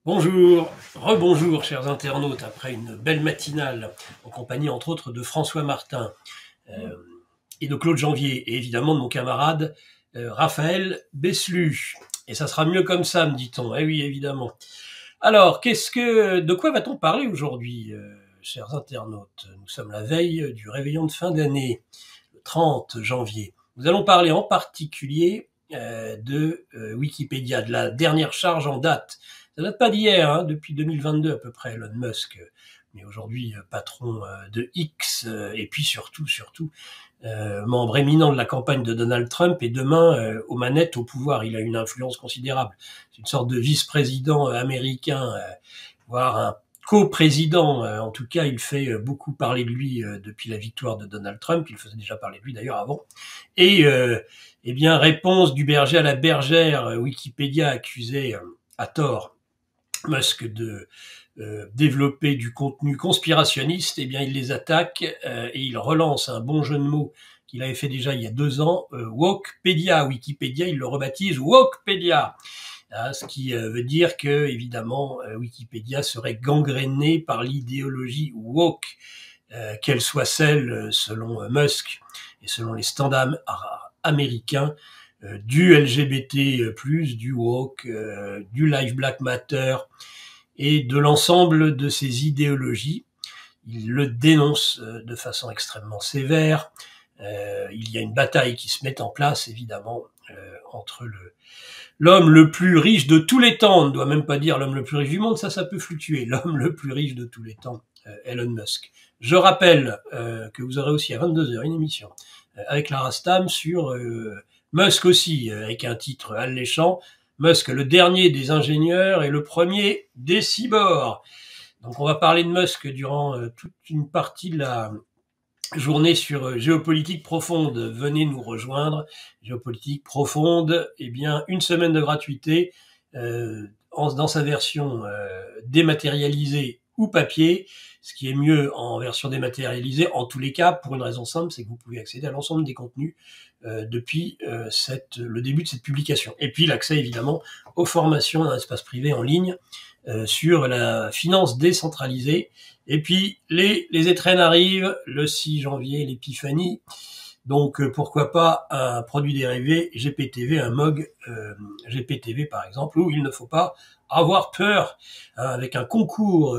Bonjour, rebonjour chers internautes, après une belle matinale en compagnie entre autres de François Martin euh, et de Claude Janvier et évidemment de mon camarade Raphaël Beslu. Et ça sera mieux comme ça, me dit-on. Eh oui, évidemment. Alors, de quoi va-t-on parler aujourd'hui, chers internautes? Nous sommes la veille du réveillon de fin d'année, le 30 janvier. Nous allons parler en particulier de Wikipédia, de la dernière charge en date. Ça date pas d'hier, hein, depuis 2022 à peu près, Elon Musk, mais aujourd'hui patron de X, et puis surtout, membre éminent de la campagne de Donald Trump, et demain aux manettes au pouvoir. Il a une influence considérable. C'est une sorte de vice-président américain, voire un co-président. En tout cas, il fait beaucoup parler de lui depuis la victoire de Donald Trump. Il faisait déjà parler de lui d'ailleurs avant. Et eh bien, réponse du berger à la bergère, Wikipédia accusait à tort Musk de développer du contenu conspirationniste. Eh bien, il les attaque et il relance un bon jeu de mots qu'il avait fait déjà il y a 2 ans, Wokepedia. Wikipédia, il le rebaptise Wokepedia. Ce qui veut dire que, évidemment, Wikipédia serait gangrénée par l'idéologie woke, qu'elle soit celle, selon Musk et selon les standards américains, du LGBT+, du woke, du Live Black Matter et de l'ensemble de ces idéologies. Il le dénonce de façon extrêmement sévère. Il y a une bataille qui se met en place, évidemment, entre l'homme le plus riche de tous les temps, on ne doit même pas dire l'homme le plus riche du monde, ça peut fluctuer, l'homme le plus riche de tous les temps, Elon Musk. Je rappelle que vous aurez aussi à 22h une émission avec Lara Stam sur Musk aussi, avec un titre alléchant, Musk, le dernier des ingénieurs et le premier des cyborgs. Donc on va parler de Musk durant toute une partie de la journée sur Géopolitique Profonde. Venez nous rejoindre. Géopolitique Profonde, eh bien, une semaine de gratuité dans sa version dématérialisée ou papier, ce qui est mieux en version dématérialisée en tous les cas, pour une raison simple, c'est que vous pouvez accéder à l'ensemble des contenus depuis le début de cette publication. Et puis l'accès évidemment aux formations d'un espace privé en ligne sur la finance décentralisée. Et puis les étrennes arrivent le 6 janvier, l'épiphanie. Donc pourquoi pas un produit dérivé GPTV, un MOG GPTV par exemple, où il ne faut pas avoir peur, hein, avec un concours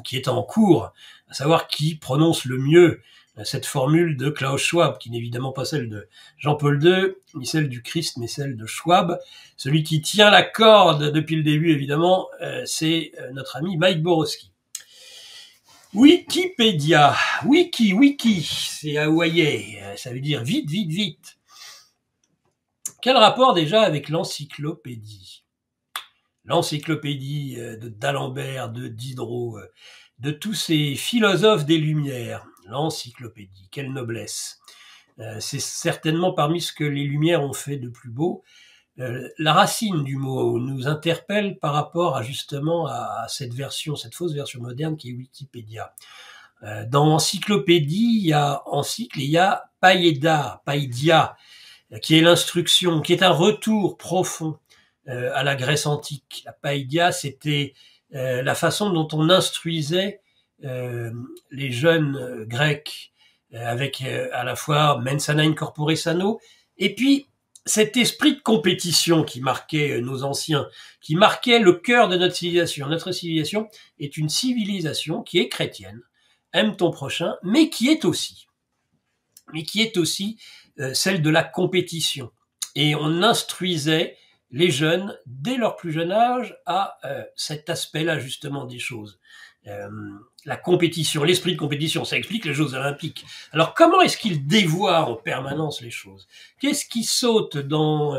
qui est en cours, à savoir qui prononce le mieux cette formule de Klaus Schwab, qui n'est évidemment pas celle de Jean-Paul II, ni celle du Christ, mais celle de Schwab. Celui qui tient la corde depuis le début, évidemment, c'est notre ami Mike Borowski. Wikipédia, wiki, c'est hawaïen, ça veut dire vite, vite, vite. Quel rapport déjà avec l'encyclopédie? L'encyclopédie de d'Alembert, de Diderot, de tous ces philosophes des Lumières. L'encyclopédie, quelle noblesse. C'est certainement parmi ce que les Lumières ont fait de plus beau. La racine du mot nous interpelle par rapport justement à cette fausse version moderne qui est Wikipédia. Dans encyclopédie, il y a encycle et il y a païdia, qui est l'instruction, qui est un retour profond à la Grèce antique. La païdia, c'était la façon dont on instruisait les jeunes grecs, avec à la fois mensana in corpore sano, et puis cet esprit de compétition qui marquait nos anciens, qui marquait le cœur de notre civilisation. Notre civilisation est une civilisation qui est chrétienne, aime ton prochain, mais qui est aussi celle de la compétition. Et on instruisait les jeunes, dès leur plus jeune âge, à cet aspect-là justement des choses. La compétition, l'esprit de compétition, ça explique les Jeux Olympiques. Alors comment est-ce qu'ils dévoient en permanence les choses? Qu'est-ce qui saute dans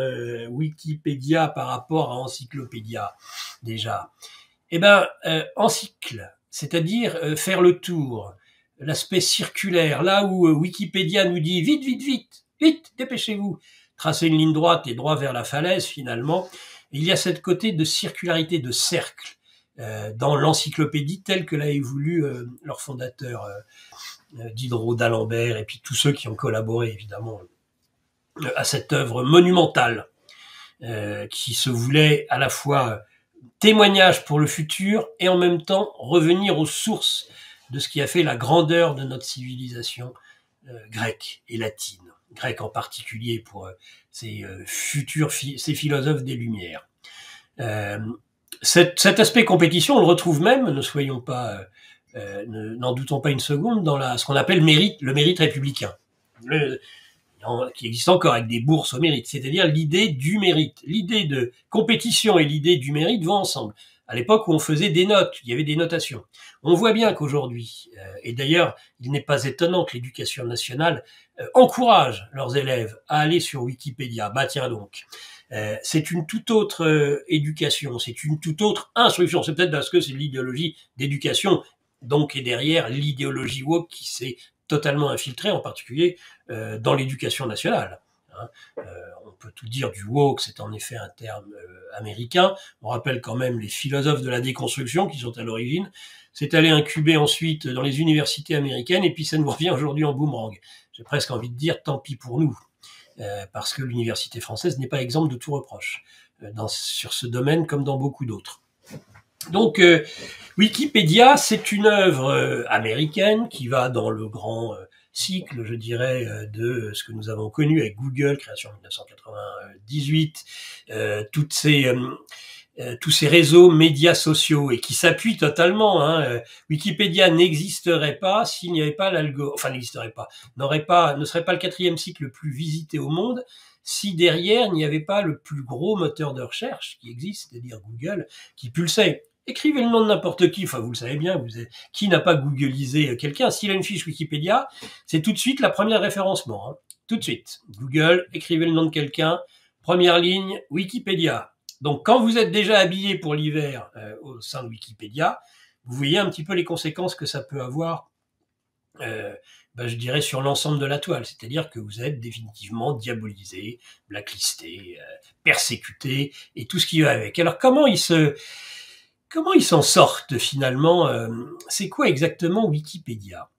Wikipédia par rapport à Encyclopédia déjà? Eh bien, encycle, c'est-à-dire faire le tour, l'aspect circulaire, là où Wikipédia nous dit vite, vite, vite, vite, dépêchez-vous, tracez une ligne droite et droit vers la falaise finalement. Il y a cette côté de circularité, de cercle, dans l'encyclopédie telle que l'avaient voulu leur fondateur Diderot, d'Alembert, et puis tous ceux qui ont collaboré évidemment à cette œuvre monumentale qui se voulait à la fois témoignage pour le futur et en même temps revenir aux sources de ce qui a fait la grandeur de notre civilisation grecque et latine. Grecque en particulier pour ces ces philosophes des Lumières. Cet aspect compétition, on le retrouve même, ne soyons pas, n'en doutons pas une seconde, dans ce qu'on appelle le mérite républicain, qui existe encore avec des bourses au mérite, c'est-à-dire l'idée du mérite. L'idée de compétition et l'idée du mérite vont ensemble. À l'époque où on faisait des notes, il y avait des notations. On voit bien qu'aujourd'hui, et d'ailleurs, il n'est pas étonnant que l'éducation nationale encourage leurs élèves à aller sur Wikipédia. Bah tiens donc, c'est une toute autre éducation, c'est une toute autre instruction. C'est peut-être parce que c'est l'idéologie d'éducation, donc est derrière l'idéologie woke qui s'est totalement infiltrée, en particulier dans l'éducation nationale. On peut tout dire du woke, c'est en effet un terme américain. On rappelle quand même les philosophes de la déconstruction qui sont à l'origine. C'est allé incuber ensuite dans les universités américaines et puis ça nous revient aujourd'hui en boomerang. J'ai presque envie de dire tant pis pour nous, parce que l'université française n'est pas exempte de tout reproche sur ce domaine comme dans beaucoup d'autres. Donc Wikipédia, c'est une œuvre américaine qui va dans le grand cycle, je dirais, de ce que nous avons connu avec Google, création en 1998, tous ces réseaux médias sociaux et qui s'appuient totalement. Wikipédia n'existerait pas s'il n'y avait pas n'existerait pas, ne serait pas le 4e site le plus visité au monde si derrière il n'y avait pas le plus gros moteur de recherche qui existe, c'est-à-dire Google, qui pulsait. Écrivez le nom de n'importe qui, vous le savez bien, qui n'a pas googlisé quelqu'un? S'il a une fiche Wikipédia, c'est tout de suite la première référencement. Tout de suite. Google, écrivez le nom de quelqu'un, première ligne, Wikipédia. Donc quand vous êtes déjà habillé pour l'hiver au sein de Wikipédia, vous voyez un petit peu les conséquences que ça peut avoir, je dirais, sur l'ensemble de la toile. C'est-à-dire que vous êtes définitivement diabolisé, blacklisté, persécuté, et tout ce qui va avec. Alors comment ils s'en sortent finalement? C'est quoi exactement Wikipédia?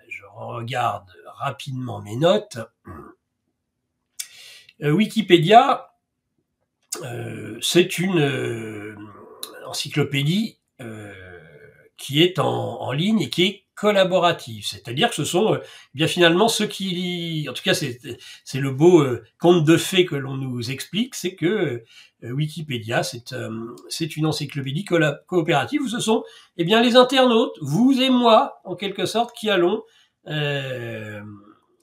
Je regarde rapidement mes notes. Wikipédia, c'est une encyclopédie qui est en ligne et qui est collaborative, c'est-à-dire que ce sont bien finalement ceux qui, en tout cas c'est le beau conte de fées que l'on nous explique, c'est que Wikipédia c'est une encyclopédie coopérative où ce sont les internautes, vous et moi en quelque sorte, qui allons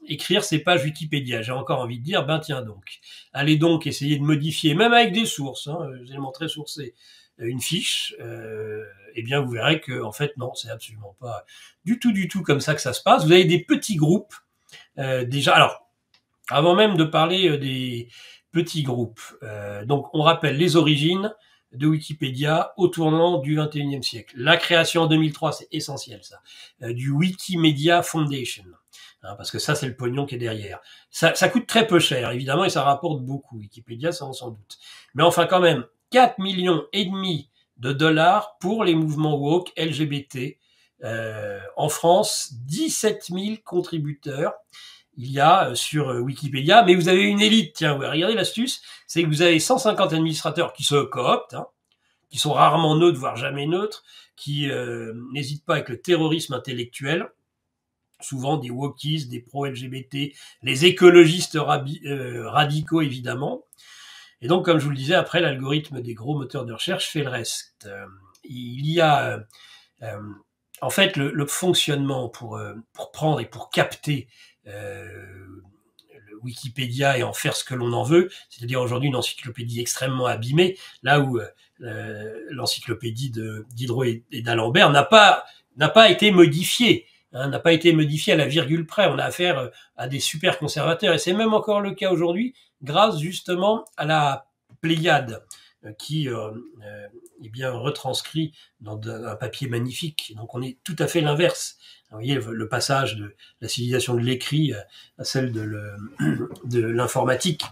écrire ces pages Wikipédia. J'ai encore envie de dire, tiens donc, allez donc essayer de modifier, même avec des sources, des éléments très sourcés, une fiche, vous verrez que en fait non, c'est absolument pas du tout comme ça que ça se passe. Vous avez des petits groupes déjà. Alors, avant même de parler des petits groupes, donc on rappelle les origines de Wikipédia au tournant du 21e siècle. La création en 2003, c'est essentiel ça, du Wikimedia Foundation. Parce que ça, c'est le pognon qui est derrière. Ça coûte très peu cher, évidemment, et ça rapporte beaucoup. Wikipédia, ça on s'en doute. Mais enfin, quand même, 4,5 millions de dollars pour les mouvements woke LGBT. En France, 17 000 contributeurs il y a sur Wikipédia. Mais vous avez une élite, tiens, regardez l'astuce, c'est que vous avez 150 administrateurs qui se cooptent, qui sont rarement neutres, voire jamais neutres, qui n'hésitent pas avec le terrorisme intellectuel, souvent des wokistes, des pro-LGBT, les écologistes radicaux, évidemment. Et donc, comme je vous le disais, après, l'algorithme des gros moteurs de recherche fait le reste. Il y a, en fait, le fonctionnement pour prendre et pour capter le Wikipédia et en faire ce que l'on en veut, c'est-à-dire aujourd'hui une encyclopédie extrêmement abîmée, là où l'encyclopédie de Diderot et d'Alembert n'a pas été modifiée. N'a pas été modifié à la virgule près. On a affaire à des super conservateurs et c'est même encore le cas aujourd'hui grâce justement à la Pléiade qui est bien retranscrit dans un papier magnifique. Donc on est tout à fait l'inverse. Vous voyez le passage de la civilisation de l'écrit à celle de l'informatique.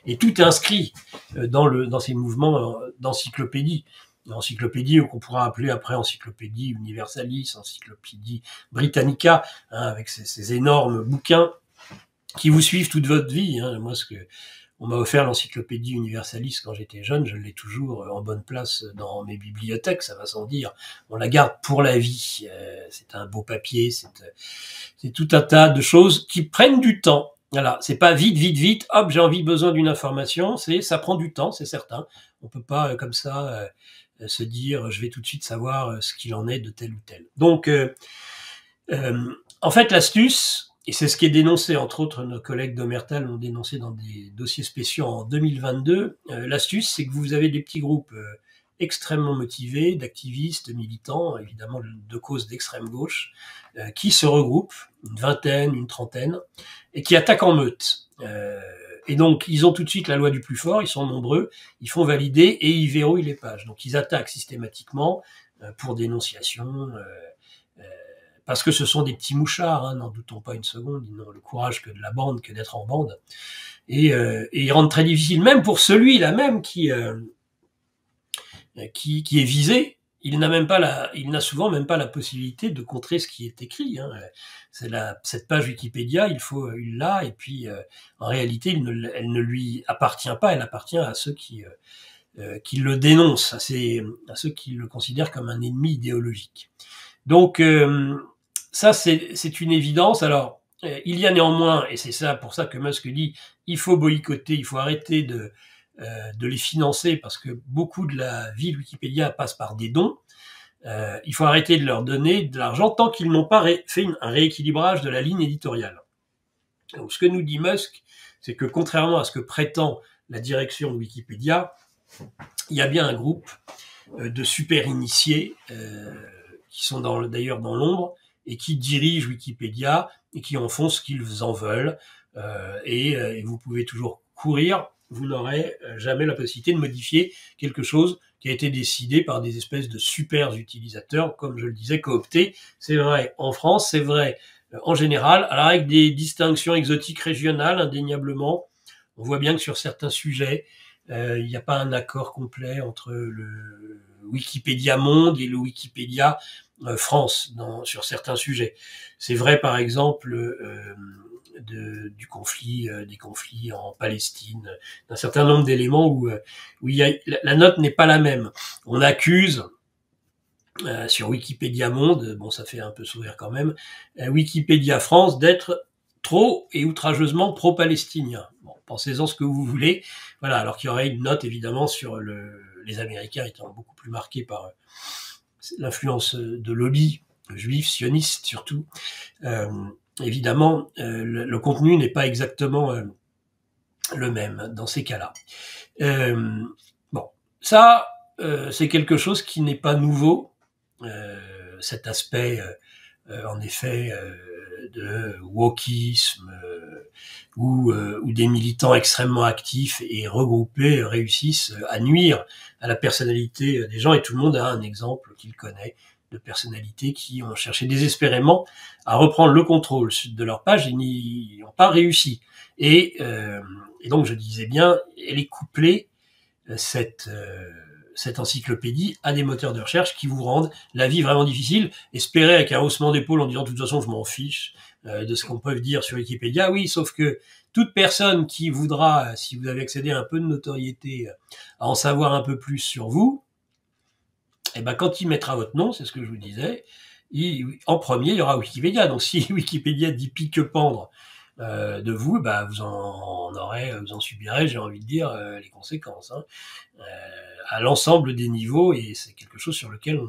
Et tout est inscrit dans ces mouvements d'encyclopédie. Encyclopédie qu'on pourra appeler après Encyclopédie Universalis, Encyclopédie Britannica, avec ces énormes bouquins qui vous suivent toute votre vie. Moi, On m'a offert l'encyclopédie Universalis quand j'étais jeune, je l'ai toujours en bonne place dans mes bibliothèques, ça va sans dire. On la garde pour la vie. C'est un beau papier, c'est tout un tas de choses qui prennent du temps. Voilà, c'est pas vite, vite, vite, hop, j'ai besoin d'une information, ça prend du temps, c'est certain. On peut pas comme ça se dire, je vais tout de suite savoir ce qu'il en est de tel ou tel. Donc, en fait, l'astuce, et c'est ce qui est dénoncé, entre autres, nos collègues d'Omertal l'ont dénoncé dans des dossiers spéciaux en 2022, l'astuce, c'est que vous avez des petits groupes extrêmement motivés, d'activistes, militants, évidemment de causes d'extrême gauche, qui se regroupent, une vingtaine, une trentaine, et qui attaquent en meute. Et donc, ils ont tout de suite la loi du plus fort, ils sont nombreux, ils font valider et ils verrouillent les pages. Donc, ils attaquent systématiquement pour dénonciation, parce que ce sont des petits mouchards, hein, n'en doutons pas une seconde, ils n'ont le courage que de la bande, que d'être en bande. Et ils rendent très difficile, même pour celui-là même qui est visé, il n'a souvent même pas la possibilité de contrer ce qui est écrit. Hein. Cette page Wikipédia, il l'a, et puis en réalité, elle ne lui appartient pas, elle appartient à ceux qui le dénoncent, à ceux qui le considèrent comme un ennemi idéologique. Donc ça, c'est une évidence. Alors, il y a néanmoins, et c'est ça pour ça que Musk dit, il faut boycotter, il faut arrêter de les financer, parce que beaucoup de la vie de Wikipédia passe par des dons. Il faut arrêter de leur donner de l'argent tant qu'ils n'ont pas fait un rééquilibrage de la ligne éditoriale. Donc, ce que nous dit Musk, c'est que contrairement à ce que prétend la direction de Wikipédia, il y a bien un groupe de super initiés qui sont d'ailleurs dans l'ombre et qui dirigent Wikipédia et qui en font ce qu'ils en veulent. Et vous pouvez toujours courir, vous n'aurez jamais la possibilité de modifier quelque chose qui a été décidé par des espèces de super utilisateurs, comme je le disais, cooptés. C'est vrai en France, c'est vrai en général, alors avec des distinctions exotiques régionales, indéniablement. On voit bien que sur certains sujets, il n'y a pas un accord complet entre le Wikipédia Monde et le Wikipédia France sur certains sujets. C'est vrai par exemple des conflits en Palestine, d'un certain nombre d'éléments où la note n'est pas la même. On accuse sur Wikipédia Monde, bon ça fait un peu sourire quand même, Wikipédia France d'être trop et outrageusement pro-palestinien. Bon, pensez-en ce que vous voulez. Voilà, alors qu'il y aurait une note évidemment sur les Américains étant beaucoup plus marqués par l'influence de lobby juifs, sionistes surtout. Évidemment, le contenu n'est pas exactement le même dans ces cas-là. Bon, ça, c'est quelque chose qui n'est pas nouveau. Cet aspect, en effet, de wokisme, où des militants extrêmement actifs et regroupés réussissent à nuire à la personnalité des gens, et tout le monde a un exemple qu'il connaît de personnalités qui ont cherché désespérément à reprendre le contrôle de leur page et n'y ont pas réussi. Et donc je disais bien, elle est couplée, cette encyclopédie, à des moteurs de recherche qui vous rendent la vie vraiment difficile. Espérer avec un haussement d'épaule en disant de toute façon je m'en fiche de ce qu'on peut dire sur Wikipédia, oui, sauf que toute personne qui voudra, si vous avez accédé à un peu de notoriété, à en savoir un peu plus sur vous, et ben quand il mettra votre nom, c'est ce que je vous disais, en premier il y aura Wikipédia. Donc si Wikipédia dit pique-pendre de vous, bah vous en subirez, j'ai envie de dire, les conséquences, hein, à l'ensemble des niveaux, et c'est quelque chose sur lequel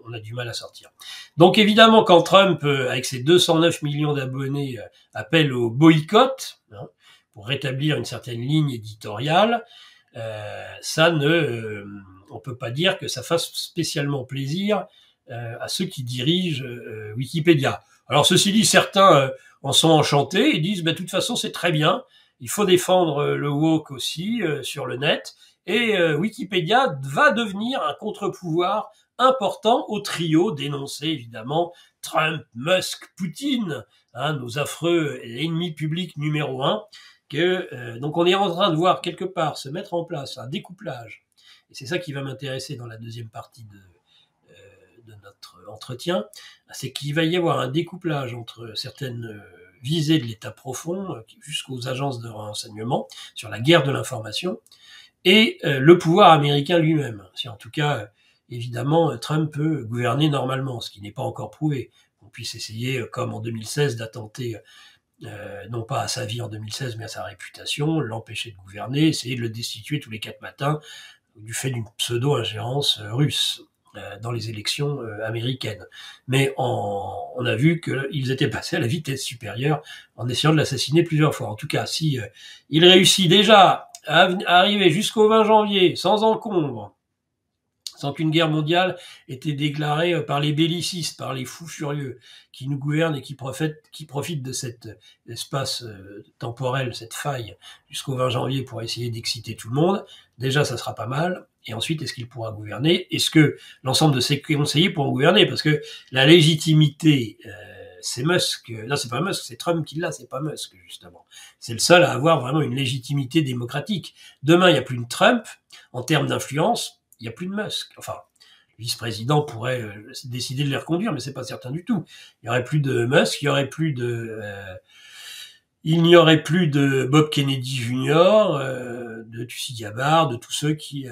on a du mal à sortir. Donc évidemment, quand Trump, avec ses 209 millions d'abonnés, appelle au boycott, hein, pour rétablir une certaine ligne éditoriale, on peut pas dire que ça fasse spécialement plaisir à ceux qui dirigent Wikipédia. Alors ceci dit, certains en sont enchantés et disent, de toute façon c'est très bien, il faut défendre le woke aussi sur le net, et Wikipédia va devenir un contre-pouvoir important au trio dénoncé évidemment Trump, Musk, Poutine, hein, nos affreux ennemis publics numéro 1, donc on est en train de voir quelque part se mettre en place un découplage, et c'est ça qui va m'intéresser dans la deuxième partie de notre entretien, c'est qu'il va y avoir un découplage entre certaines visée de l'État profond jusqu'aux agences de renseignement sur la guerre de l'information et le pouvoir américain lui-même. Si en tout cas, évidemment, Trump peut gouverner normalement, ce qui n'est pas encore prouvé. On puisse essayer, comme en 2016, d'attenter non pas à sa vie en 2016, mais à sa réputation, l'empêcher de gouverner, essayer de le destituer tous les 4 matins du fait d'une pseudo-ingérence russe dans les élections américaines. Mais on a vu qu'ils étaient passés à la vitesse supérieure en essayant de l'assassiner plusieurs fois. En tout cas, si il réussit déjà à arriver jusqu'au 20 janvier sans encombre, sans qu'une guerre mondiale ait été déclarée par les bellicistes, par les fous furieux qui nous gouvernent et qui profitent de cet espace temporel, cette faille, jusqu'au 20 janvier pour essayer d'exciter tout le monde. Déjà, ça sera pas mal. Et ensuite, est-ce qu'il pourra gouverner? Est-ce que l'ensemble de ses conseillers pourront gouverner? Parce que la légitimité, c'est Musk. Là, c'est pas Musk, c'est Trump qui l'a, c'est pas Musk, justement. C'est le seul à avoir vraiment une légitimité démocratique. Demain, il n'y a plus de Trump. En termes d'influence, il n'y a plus de Musk. Enfin, le vice-président pourrait décider de les reconduire, mais c'est pas certain du tout. Il n'y aurait plus de Musk, il n'y aurait plus de Bob Kennedy Jr., de Tulsi Gabbard, de tous ceux qui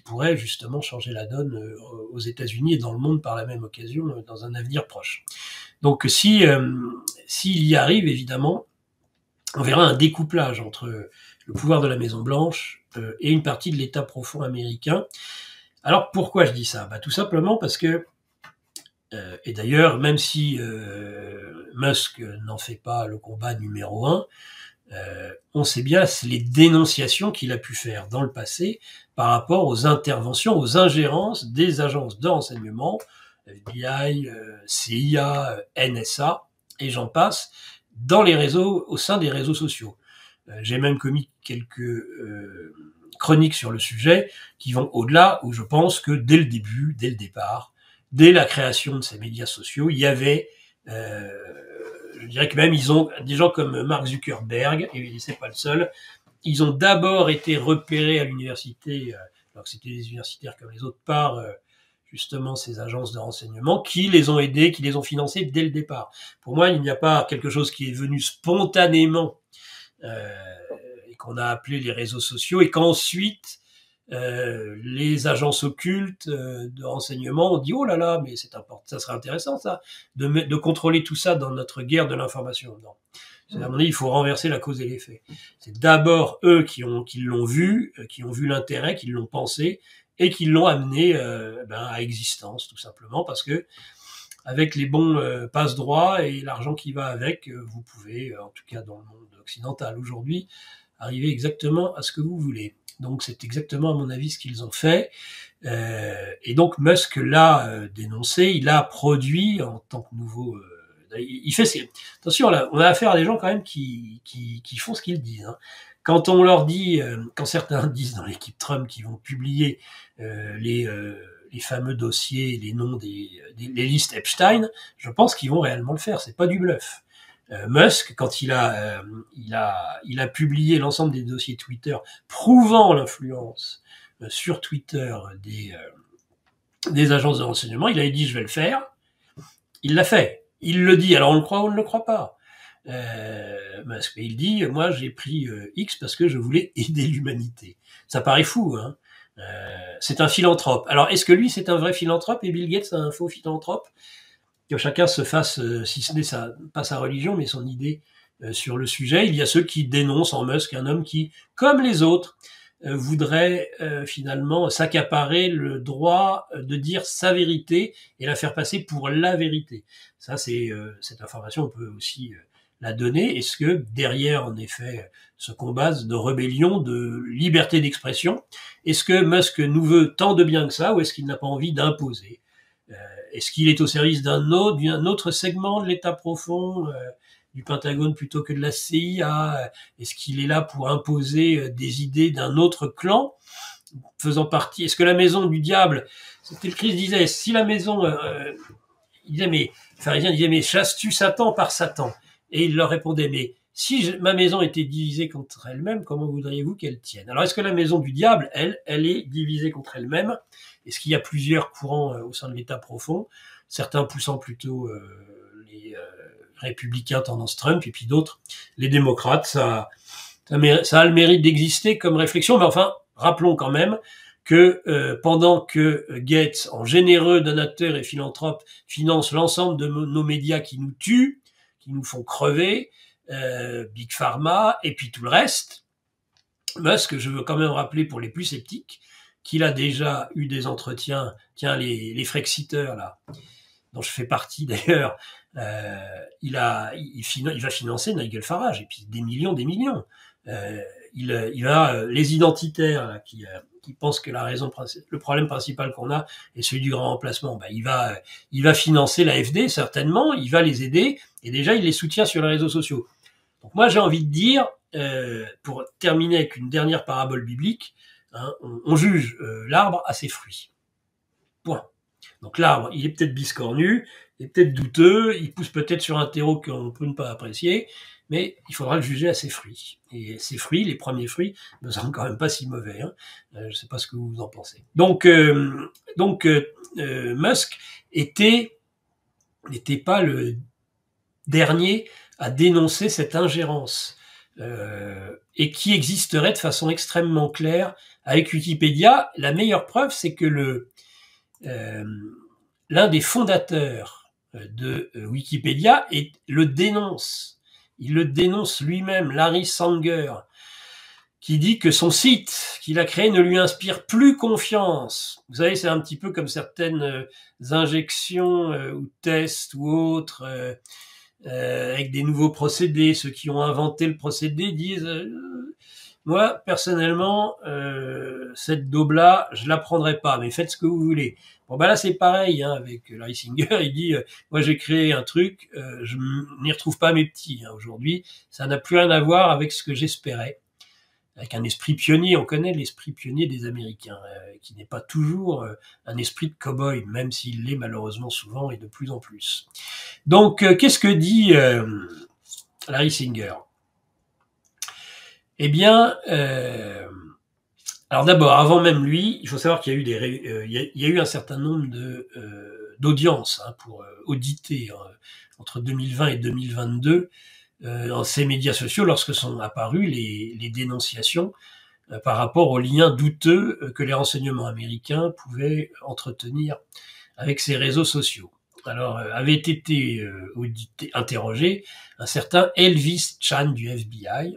pourraient justement changer la donne aux États-Unis et dans le monde par la même occasion dans un avenir proche. Donc s'il y arrive, évidemment, on verra un découplage entre le pouvoir de la Maison-Blanche et une partie de l'État profond américain. Alors pourquoi je dis ça? Tout simplement parce que, et d'ailleurs, même si Musk n'en fait pas le combat numéro 1, on sait bien les dénonciations qu'il a pu faire dans le passé par rapport aux interventions, aux ingérences des agences de renseignement, FBI, CIA, NSA, et j'en passe, dans les réseaux, au sein des réseaux sociaux. J'ai même commis quelques chroniques sur le sujet qui vont au-delà, où je pense que dès le début, dès le départ, dès la création de ces médias sociaux, il y avait, je dirais que même ils ont des gens comme Mark Zuckerberg, et c'est pas le seul, ils ont d'abord été repérés à l'université, alors que c'était des universitaires comme les autres, par justement ces agences de renseignement qui les ont aidés, qui les ont financés dès le départ. Pour moi, il n'y a pas quelque chose qui est venu spontanément et qu'on a appelé les réseaux sociaux et qu'ensuite les agences occultes de renseignement ont dit oh là là, mais c'est important, ça serait intéressant ça, de contrôler tout ça dans notre guerre de l'information. Non. À mon avis, il faut renverser la cause et l'effet. C'est d'abord eux qui l'ont vu, qui ont vu l'intérêt, qui l'ont pensé et qui l'ont amené à existence, tout simplement, parce que avec les bons passe-droits et l'argent qui va avec, vous pouvez, en tout cas dans le monde occidental aujourd'hui, arriver exactement à ce que vous voulez. Donc c'est exactement à mon avis ce qu'ils ont fait. Et donc Musk l'a dénoncé, il a produit en tant que nouveau... il fait attention, là, on a affaire à des gens quand même qui font ce qu'ils disent. Hein. Quand on leur dit, quand certains disent dans l'équipe Trump qu'ils vont publier les fameux dossiers, les noms les listes Epstein, je pense qu'ils vont réellement le faire. C'est pas du bluff. Musk, quand il a publié l'ensemble des dossiers Twitter prouvant l'influence sur Twitter des agences de renseignement, il avait dit je vais le faire. Il l'a fait. Il le dit. Alors on le croit ou on ne le croit pas. Musk, mais il dit moi j'ai pris X parce que je voulais aider l'humanité. Ça paraît fou, hein. C'est un philanthrope. Alors est-ce que lui c'est un vrai philanthrope et Bill Gates un faux philanthrope? Que chacun se fasse, si ce n'est pas sa religion, mais son idée sur le sujet. Il y a ceux qui dénoncent en Musk un homme qui, comme les autres, voudrait finalement s'accaparer le droit de dire sa vérité et la faire passer pour la vérité. Ça, c'est cette information, on peut aussi la donner. Est-ce que derrière, en effet, ce combat de rébellion, de liberté d'expression, est-ce que Musk nous veut tant de bien que ça, ou est-ce qu'il n'a pas envie d'imposer? Est-ce qu'il est au service d'un autre segment de l'État profond, du Pentagone plutôt que de la CIA? Est-ce qu'il est là pour imposer des idées d'un autre clan faisant partie? Est-ce que la maison du diable, c'était le Christ disait, si la maison, il disait mais, pharisien disait mais chasses-tu Satan par Satan? Et il leur répondait mais si ma maison était divisée contre elle-même, comment voudriez-vous qu'elle tienne? Alors est-ce que la maison du diable, elle est divisée contre elle-même? Est-ce qu'il y a plusieurs courants au sein de l'État profond, certains poussant plutôt républicains tendance Trump, et puis d'autres, les démocrates. Ça a le mérite d'exister comme réflexion, mais enfin, rappelons quand même que pendant que Gates, en généreux donateur et philanthrope, finance l'ensemble de nos médias qui nous tuent, qui nous font crever, Big Pharma, et puis tout le reste, Musk, je veux quand même rappeler pour les plus sceptiques, qu'il a déjà eu des entretiens, tiens, les Frexiteurs, là, dont je fais partie d'ailleurs, il va financer Nigel Farage, et puis des millions. Il va les identitaires là, qui pensent que le problème principal qu'on a est celui du grand remplacement. Il va financer l'AfD certainement, il va les aider, et déjà il les soutient sur les réseaux sociaux. Donc moi j'ai envie de dire, pour terminer avec une dernière parabole biblique, hein, on juge l'arbre à ses fruits. Point. Donc l'arbre, il est peut-être biscornu, il est peut-être douteux, il pousse peut-être sur un terreau qu'on peut ne pas apprécier, mais il faudra le juger à ses fruits. Et ses fruits, les premiers fruits, ne semblent quand même pas si mauvais. Hein. Je ne sais pas ce que vous en pensez. Donc Musk n'était pas le dernier à dénoncer cette ingérence et qui existerait de façon extrêmement claire avec Wikipédia. La meilleure preuve, c'est que l'un des fondateurs de Wikipédia le dénonce. Il le dénonce lui-même, Larry Sanger, qui dit que son site qu'il a créé ne lui inspire plus confiance. Vous savez, c'est un petit peu comme certaines injections ou tests ou autres avec des nouveaux procédés. Ceux qui ont inventé le procédé disent moi, personnellement, cette daube-là, je la prendrai pas, mais faites ce que vous voulez. Bon, là, c'est pareil, hein, avec Larry Singer, il dit, moi, j'ai créé un truc, je n'y retrouve pas mes petits, hein, aujourd'hui. Ça n'a plus rien à voir avec ce que j'espérais. Avec un esprit pionnier, on connaît l'esprit pionnier des Américains, qui n'est pas toujours un esprit de cow-boy, même s'il l'est malheureusement souvent et de plus en plus. Donc, qu'est-ce que dit Larry Singer ? Eh bien, alors d'abord, avant même lui, il faut savoir qu'il y a eu il y a eu un certain nombre d'audiences hein, pour auditer entre 2020 et 2022 dans ces médias sociaux lorsque sont apparues les dénonciations par rapport aux liens douteux que les renseignements américains pouvaient entretenir avec ces réseaux sociaux. Alors, avait été interrogé un certain Elvis Chan du FBI,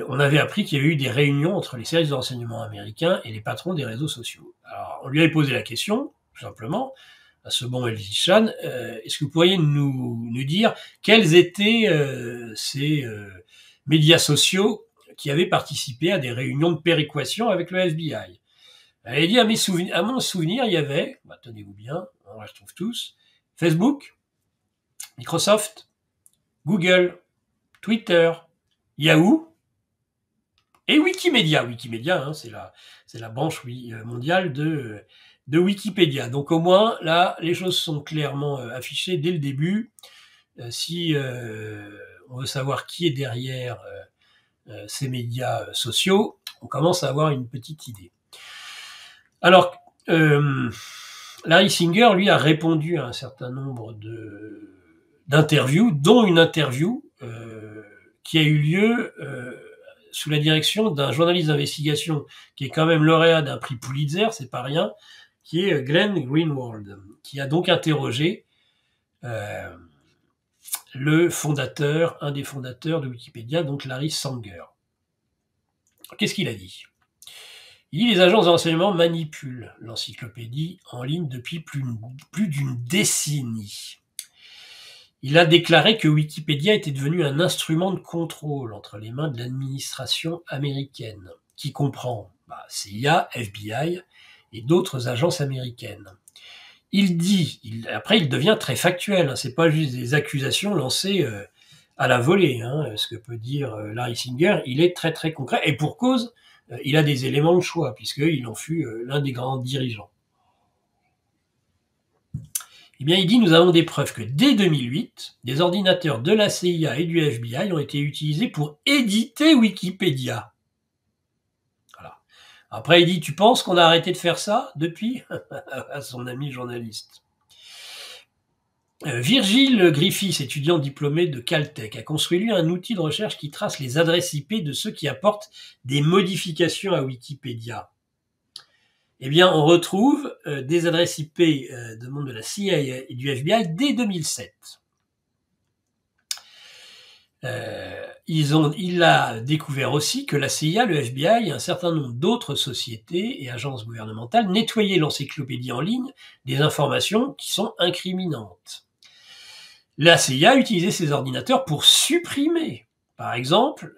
on avait appris qu'il y avait eu des réunions entre les services de renseignement américains et les patrons des réseaux sociaux. Alors, on lui avait posé la question, tout simplement, à ce bon Elvis Chan, est-ce que vous pourriez nous dire quels étaient ces médias sociaux qui avaient participé à des réunions de péréquation avec le FBI? Elle a dit, à mon souvenir, il y avait, tenez-vous bien, on les retrouve tous, Facebook, Microsoft, Google, Twitter, Yahoo et Wikimedia. Wikimedia, hein, c'est la branche mondiale de Wikipédia. Donc au moins, là, les choses sont clairement affichées dès le début. Si on veut savoir qui est derrière ces médias sociaux, on commence à avoir une petite idée. Alors, Larry Singer, lui, a répondu à un certain nombre d'interviews, dont une interview qui a eu lieu sous la direction d'un journaliste d'investigation qui est quand même lauréat d'un prix Pulitzer, c'est pas rien, qui est Glenn Greenwald, qui a donc interrogé un des fondateurs de Wikipédia, donc Larry Sanger. Qu'est-ce qu'il a dit ? Il dit les agences de renseignement manipulent l'encyclopédie en ligne depuis plus d'une décennie. Il a déclaré que Wikipédia était devenu un instrument de contrôle entre les mains de l'administration américaine, qui comprend CIA, FBI et d'autres agences américaines. Après il devient très factuel, hein, c'est pas juste des accusations lancées à la volée, hein, ce que peut dire Larry Singer, il est très très concret, et pour cause, il a des éléments de choix, puisqu'il en fut l'un des grands dirigeants. Eh bien, il dit, nous avons des preuves que dès 2008, des ordinateurs de la CIA et du FBI ont été utilisés pour éditer Wikipédia. Voilà. Après, il dit, tu penses qu'on a arrêté de faire ça depuis ? À son ami journaliste. Virgile Griffiths, étudiant diplômé de Caltech, a construit lui un outil de recherche qui trace les adresses IP de ceux qui apportent des modifications à Wikipédia. Eh bien, on retrouve des adresses IP de monde de la CIA et du FBI dès 2007. Il a découvert aussi que la CIA, le FBI et un certain nombre d'autres sociétés et agences gouvernementales nettoyaient l'encyclopédie en ligne des informations qui sont incriminantes. La CIA utilisait ses ordinateurs pour supprimer, par exemple,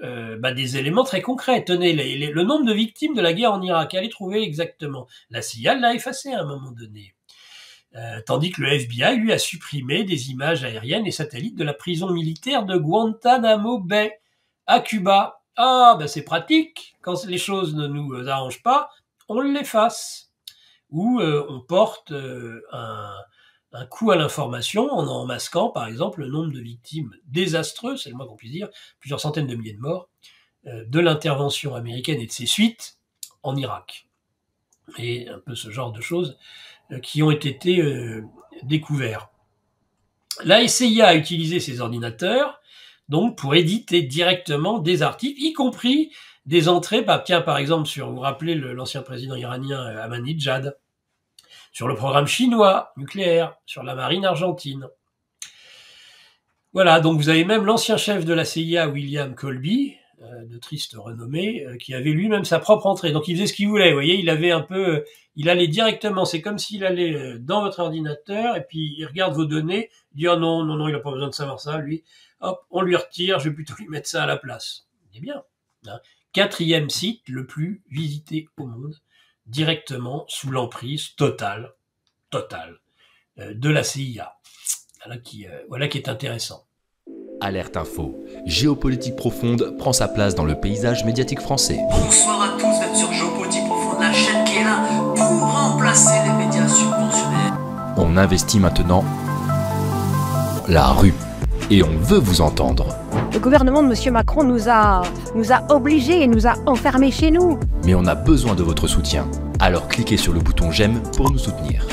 des éléments très concrets. Tenez, le nombre de victimes de la guerre en Irak, allez trouver exactement. La CIA l'a effacé à un moment donné. Tandis que le FBI, lui, a supprimé des images aériennes et satellites de la prison militaire de Guantanamo Bay, à Cuba. Ah, c'est pratique. Quand les choses ne nous arrangent pas, on l'efface. Ou on porte un coup à l'information en masquant, par exemple, le nombre de victimes désastreuses, c'est le moins qu'on puisse dire, plusieurs centaines de milliers de morts, de l'intervention américaine et de ses suites en Irak. Et un peu ce genre de choses qui ont été découverts. La CIA a utilisé ces ordinateurs donc pour éditer directement des articles, y compris des entrées, par exemple, vous vous rappelez l'ancien président iranien Ahmadinejad, sur le programme chinois nucléaire, sur la marine argentine. Voilà, donc vous avez même l'ancien chef de la CIA, William Colby, de triste renommée, qui avait lui-même sa propre entrée. Donc il faisait ce qu'il voulait, vous voyez, il allait directement, c'est comme s'il allait dans votre ordinateur, et puis il regarde vos données, il dit « Ah non, il n'a pas besoin de savoir ça, lui. Hop, on lui retire, je vais plutôt lui mettre ça à la place. » C'est bien. Hein. 4e site le plus visité au monde, directement sous l'emprise totale de la CIA. Voilà qui est intéressant. Alerte Info. Géopolitique profonde prend sa place dans le paysage médiatique français. Bonsoir à tous, vous êtes sur Géopolitique profonde, la chaîne qui est là pour remplacer les médias subventionnés. On investit maintenant la rue et on veut vous entendre. Le gouvernement de M. Macron nous a obligés et nous a enfermés chez nous. Mais on a besoin de votre soutien. Alors cliquez sur le bouton j'aime pour nous soutenir.